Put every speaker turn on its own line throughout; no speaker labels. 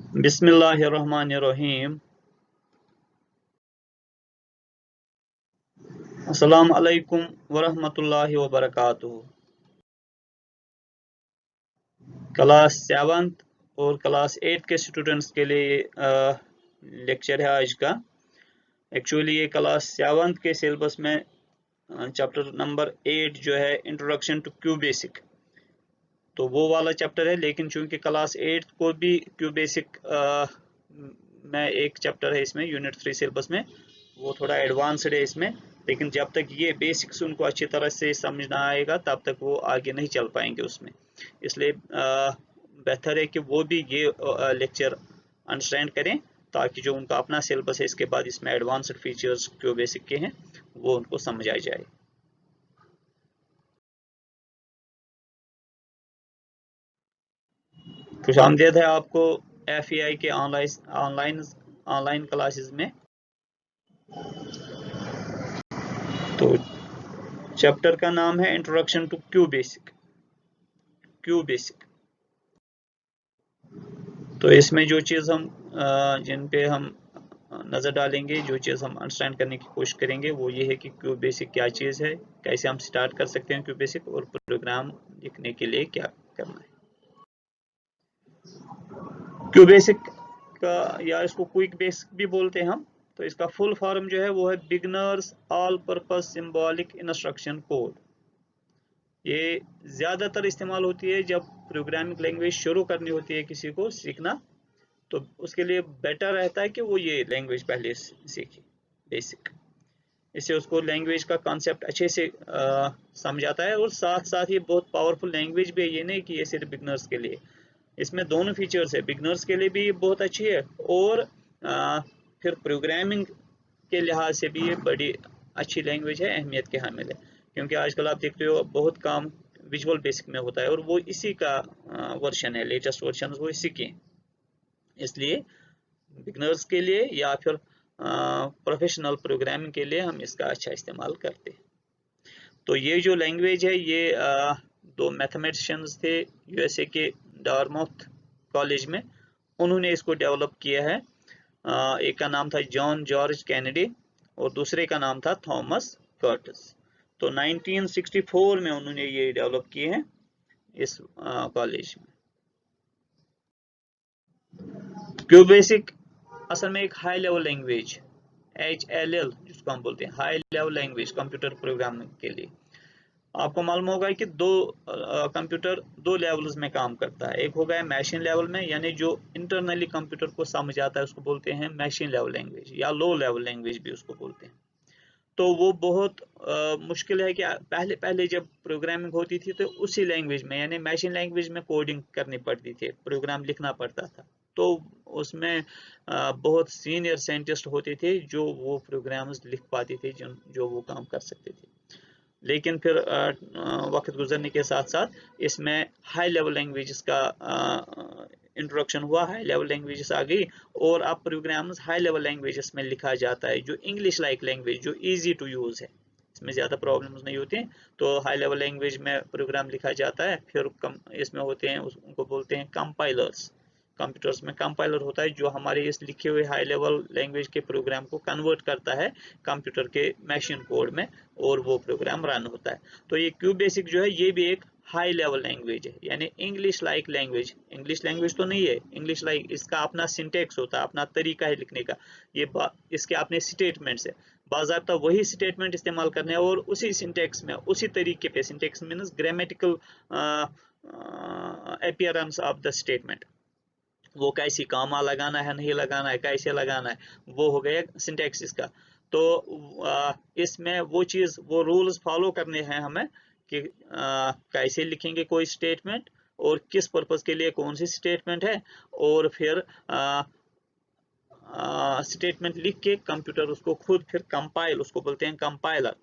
बिस्मिल्लाहिर्रहमानिर्रहीम। अस्सलाम अलैकुम वरहमतुल्लाहि वबरकातुहू। क्लास 7 और क्लास 8 के स्टूडेंट्स के लिए लेक्चर है आज का। एक्चुअली ये क्लास 7 के सिलेबस में चैप्टर नंबर 8 जो है इंट्रोडक्शन टू क्यू बेसिक, तो वो वाला चैप्टर है। लेकिन चूंकि क्लास 8 को भी क्यू बेसिक में एक चैप्टर है इसमें यूनिट 3 सिलेबस में, वो थोड़ा एडवांस्ड है इसमें। लेकिन जब तक ये बेसिक्स उनको अच्छी तरह से समझ ना आएगा तब तक वो आगे नहीं चल पाएंगे उसमें। इसलिए बेहतर है कि वो भी ये लेक्चर अंडरस्टैंड करें, ताकि जो उनका अपना सिलेबस है इसके बाद इसमें एडवांस्ड फीचर्स जो बेसिक के हैं वो उनको समझ आ जाए। खुश आमदेद है आपको FEI के ऑनलाइन ऑनलाइन क्लासेस में। तो चैप्टर का नाम है introduction to QBasic. QBasic तो इसमें जो चीज़ हम जिन पे हम नज़र डालेंगे, जो चीज़ हम अंडरस्टैंड करने की कोशिश करेंगे वो ये है कि क्यू बेसिक क्या चीज़ है, कैसे हम स्टार्ट कर सकते हैं क्यू बेसिक, और प्रोग्राम लिखने के लिए क्या करना है। क्यू बेसिक का, या इसको क्विक बेसिक भी बोलते हैं हम, तो इसका फुल फॉर्म जो है वो है beginners all purpose symbolic instruction code. ये ज़्यादातर इस्तेमाल होती है जब प्रोग्रामिंग लैंग्वेज शुरू करनी होती है किसी को सीखना, तो उसके लिए बेटर रहता है कि वो ये लैंग्वेज पहले सीखे बेसिक। इससे उसको लैंग्वेज का कॉन्सेप्ट अच्छे से समझ आता है, और साथ साथ ये बहुत पावरफुल लैंग्वेज भी है। ये नहीं कि ये सिर्फ बिगनर्स के लिए, इसमें दोनों फीचर्स है। बिगनर्स के लिए भी बहुत अच्छी है, और फिर प्रोग्रामिंग के लिहाज से भी ये बड़ी अच्छी लैंग्वेज है, अहमियत के हामिल है। क्योंकि आजकल आप देखते हो बहुत काम विजुअल बेसिक में होता है, और वो इसी का वर्जन है, लेटेस्ट वर्जन वो इसी के। इसलिए बिगनर्स के लिए या फिर प्रोफेशनल प्रोग्रामिंग के लिए हम इसका अच्छा इस्तेमाल करते हैं। तो ये जो लैंग्वेज है ये दो मैथमेटिशियंस थे USA के डार्टमाउथ कॉलेज में, उन्होंने इसको डेवलप किया है। एक का नाम था जॉन जॉर्ज कैनेडी और दूसरे का नाम था थॉमस कर्टिस। तो 1964 में उन्होंने ये डेवलप किए हैं इस कॉलेज में। क्यू बेसिक असल में एक हाई लेवल लैंग्वेज, HLL जिसको हम बोलते हैं, high level language computer programming के लिए। आपको मालूम होगा कि कंप्यूटर दो लेवल्स में काम करता है। एक हो गया मशीन लेवल में, यानी जो इंटरनली कंप्यूटर को समझ आता है उसको बोलते हैं मशीन लेवल लैंग्वेज, या लो लेवल लैंग्वेज भी उसको बोलते हैं। तो वो बहुत मुश्किल है कि पहले पहले जब प्रोग्रामिंग होती थी तो उसी लैंग्वेज में, यानी मशीन लैंग्वेज में कोडिंग करनी पड़ती थी, प्रोग्राम लिखना पड़ता था। तो उसमें बहुत सीनियर साइंटिस्ट होते थे जो वो प्रोग्राम्स लिख पाते थे, जो वो काम कर सकते थे। लेकिन फिर वक्त गुजरने के साथ साथ इसमें हाई लेवल लैंग्वेजेस का इंट्रोडक्शन हुआ, हाई लेवल लैंग्वेजेस आ गई, और अब प्रोग्राम्स हाई लेवल लैंग्वेजेस में लिखा जाता है, जो इंग्लिश लाइक लैंग्वेज, जो इजी टू यूज़ है, इसमें ज़्यादा प्रॉब्लम्स नहीं होती हैं। तो हाई लेवल लैंग्वेज में प्रोग्राम लिखा जाता है। फिर इसमें होते हैं, उनको बोलते हैं कंपाइलर्स। कंप्यूटर्स में कंपाइलर होता है जो हमारे इस लिखे हुए हाई लेवल लैंग्वेज के प्रोग्राम को कन्वर्ट करता है कंप्यूटर के मशीन कोड में, और वो प्रोग्राम रन होता है। तो ये क्यू बेसिक जो है ये भी एक हाई लेवल लैंग्वेज है, यानी English like language. English language तो नहीं है, इंग्लिश लाइक इसका अपना सिंटेक्स होता है, अपना तरीका है लिखने का। ये इसके अपने स्टेटमेंट्स है, बाज़ाब्ता वही स्टेटमेंट इस्तेमाल करने हैं, और उसी सिंटेक्स में उसी तरीके पे, syntax means grammatical appearance of the statement, वो कैसी कामा लगाना है, नहीं लगाना है, कैसे लगाना है, वो हो गया सिंटेक्स इसका। तो इसमें वो चीज़, वो रूल्स फॉलो करने हैं हमें कि कैसे लिखेंगे कोई स्टेटमेंट, और किस पर्पस के लिए कौन सी स्टेटमेंट है, और फिर स्टेटमेंट लिख के कंप्यूटर उसको खुद फिर कंपाइल, उसको बोलते हैं कंपाइलर।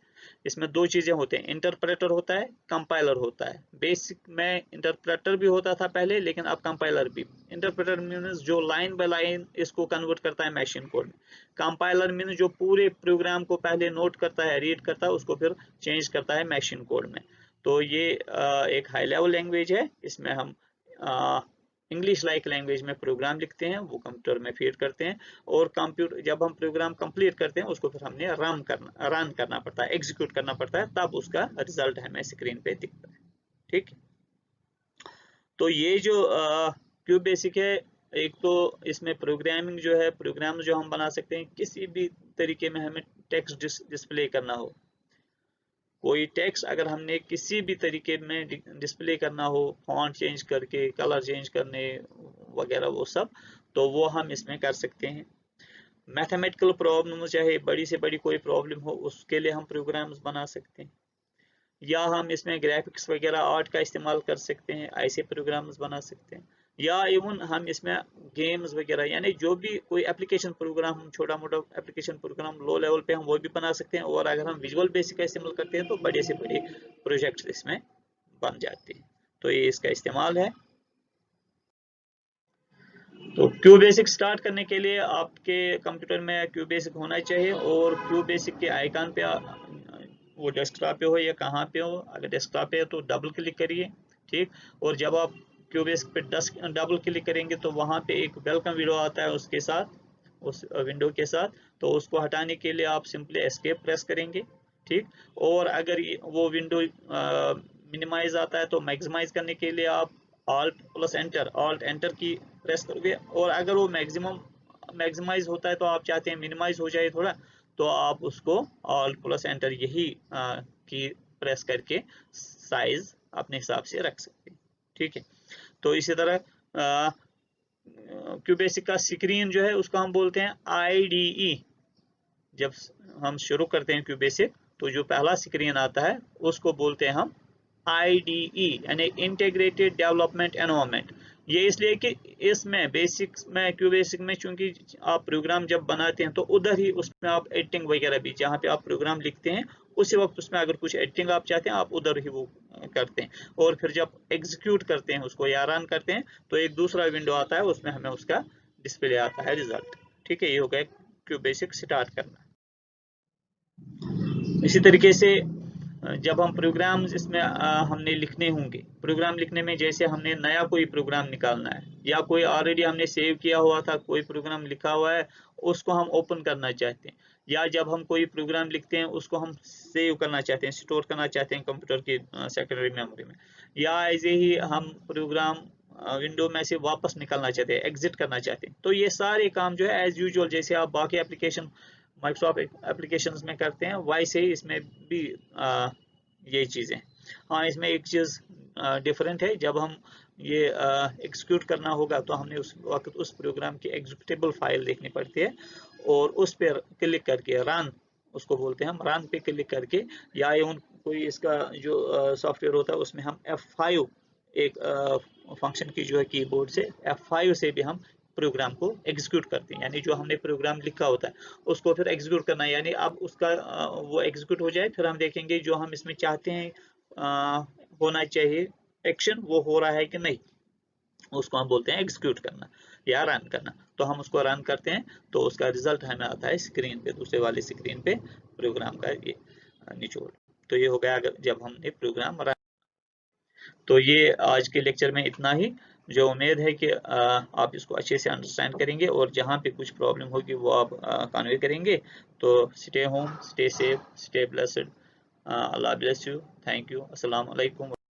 इसमें दो चीजें होते हैं, इंटरप्रेटर होता है, कंपाइलर होता है। बेसिक में इंटरप्रेटर भी होता था पहले, लेकिन अब कंपाइलर भी। इंटरप्रेटर मीन्स जो लाइन बाय लाइन इसको कन्वर्ट करता है मशीन कोड में। कंपाइलर मीन्स जो पूरे प्रोग्राम को पहले नोट करता है, रीड करता है, उसको फिर चेंज करता है मशीन कोड में। तो ये एक हाई लेवल लैंग्वेज है। इसमें हम इंग्लिश लाइक लैंग्वेज में प्रोग्राम लिखते हैं, वो कंप्यूटर में फीड करते हैं, और कंप्यूटर जब हम प्रोग्राम कंप्लीट करते हैं उसको फिर हमने रन करना पड़ता है, एग्जीक्यूट करना पड़ता है, तब उसका रिजल्ट हमें स्क्रीन पे दिखता है। ठीक, तो ये जो क्यूब बेसिक है, एक तो इसमें प्रोग्रामिंग जो है, प्रोग्राम जो हम बना सकते हैं किसी भी तरीके में, हमें टेक्स्ट डिस्प्ले करना हो, कोई टेक्स्ट अगर हमने किसी भी तरीके में डिस्प्ले करना हो, फॉन्ट चेंज करके, कलर चेंज करने वगैरह वो सब, तो वो हम इसमें कर सकते हैं। मैथमेटिकल प्रॉब्लम, चाहे बड़ी से बड़ी कोई प्रॉब्लम हो, उसके लिए हम प्रोग्राम्स बना सकते हैं, या हम इसमें ग्राफिक्स वगैरह आर्ट का इस्तेमाल कर सकते हैं, ऐसे प्रोग्राम्स बना सकते हैं, या इवन हम इसमें गेम्स वगैरह, यानी जो भी कोई एप्लीकेशन प्रोग्राम, हम छोटा मोटा एप्लीकेशन प्रोग्राम लो लेवल पे हम वो भी बना सकते हैं, और अगर हम विजुअल बेसिक का इस्तेमाल करते हैं तो बड़े से बड़े प्रोजेक्ट्स इसमें बन जाते हैं। तो ये इसका इस्तेमाल है। तो क्यू बेसिक स्टार्ट करने के लिए आपके कंप्यूटर में क्यू बेसिक होना चाहिए, और क्यू बेसिक के आइकन पे वो डेस्कटॉप पे हो या कहाँ पे हो, अगर डेस्कटॉप पे है तो डबल क्लिक करिए। ठीक, और जब आप क्यू बेसिक पे डबल क्लिक करेंगे तो वहाँ पे एक वेलकम विंडो आता है उसके साथ, उस विंडो के साथ, तो उसको हटाने के लिए आप सिंपली एस्केप प्रेस करेंगे। ठीक, और अगर वो विंडो मिनिमाइज आता है तो मैक्सिमाइज करने के लिए आप ऑल्ट एंटर की प्रेस करोगे, और अगर वो मैक्सिमाइज होता है तो आप चाहते हैं मिनिमाइज हो जाए थोड़ा, तो आप उसको ऑल्ट+एंटर यही की प्रेस करके साइज अपने हिसाब से रख सकते हैं। ठीक है, तो इसी तरह क्यूबेसिक का स्क्रीन जो है उसको हम बोलते हैं IDE। जब हम शुरू करते हैं क्यूबेसिक तो जो पहला स्क्रीन आता है उसको बोलते हैं हम IDE, यानी इंटीग्रेटेड डेवलपमेंट एनवायरनमेंट। ये इसलिए कि इसमें बेसिक्स में, क्यूबेसिक में, चूंकि आप प्रोग्राम जब बनाते हैं तो उधर ही उसमें आप एडिटिंग वगैरह भी, जहाँ पे आप प्रोग्राम लिखते हैं उसी वक्त उसमें अगर कुछ एडिटिंग आप चाहते हैं आप उधर ही वो करते हैं, और फिर जब एग्जीक्यूट करते हैं उसको या रन करते हैं तो एक दूसरा विंडो आता है, उसमें हमें उसका डिस्प्ले आता है, रिजल्ट। ठीक है, ये हो गया क्यूबेसिक स्टार्ट करना। इसी तरीके से जब हम प्रोग्राम इसमें हमने लिखने होंगे, प्रोग्राम लिखने में जैसे हमने नया कोई प्रोग्राम निकालना है, या कोई ऑलरेडी हमने सेव किया हुआ था कोई प्रोग्राम लिखा हुआ है उसको हम ओपन करना चाहते हैं, या जब हम कोई प्रोग्राम लिखते हैं उसको हम सेव करना चाहते हैं, स्टोर करना चाहते हैं कंप्यूटर की सेकेंडरी मेमोरी में, या ऐसे ही हम प्रोग्राम विंडो में से वापस निकलना चाहते हैं, एग्जिट करना चाहते हैं, तो ये सारे काम जो है एज यूजुअल जैसे आप बाकी एप्लीकेशन माइक्रोसॉफ्ट एप्लीकेशंस में करते हैं वैसे ही इसमें भी ये चीज़ें। हाँ, इसमें एक चीज़ डिफरेंट है, जब हम ये एग्जीक्यूट करना होगा तो हमने उस वक्त उस प्रोग्राम की एग्जीक्यूटेबल फाइल देखनी पड़ती है, और उस पर क्लिक करके रन, उसको बोलते हैं हम, रन पे क्लिक करके, या उन कोई इसका जो सॉफ्टवेयर होता है उसमें हम F5 एक फंक्शन की जो है कीबोर्ड से F5 से भी हम प्रोग्राम को एग्जीक्यूट करते हैं, यानी जो हमने प्रोग्राम लिखा होता है उसको फिर एग्जीक्यूट करना है, यानी अब उसका वो एग्जीक्यूट हो जाए, फिर हम देखेंगे जो हम इसमें चाहते हैं होना चाहिए एक्शन वो हो रहा है कि नहीं, उसको हम बोलते हैं एग्जीक्यूट करना या रन करना। तो हम उसको रन करते हैं तो उसका रिजल्ट हमें आता है स्क्रीन पे, दूसरे वाली स्क्रीन पे प्रोग्राम का ये निचोड़। तो ये हो गया अगर जब हमने प्रोग्राम रन। तो ये आज के लेक्चर में इतना ही, जो उम्मीद है कि आप इसको अच्छे से अंडरस्टैंड करेंगे, और जहाँ पे कुछ प्रॉब्लम होगी वो आप कन्वे करेंगे। तो stay home, stay safe, stay blessed, Allah bless you, thank you, अस्सलाम वालेकुम।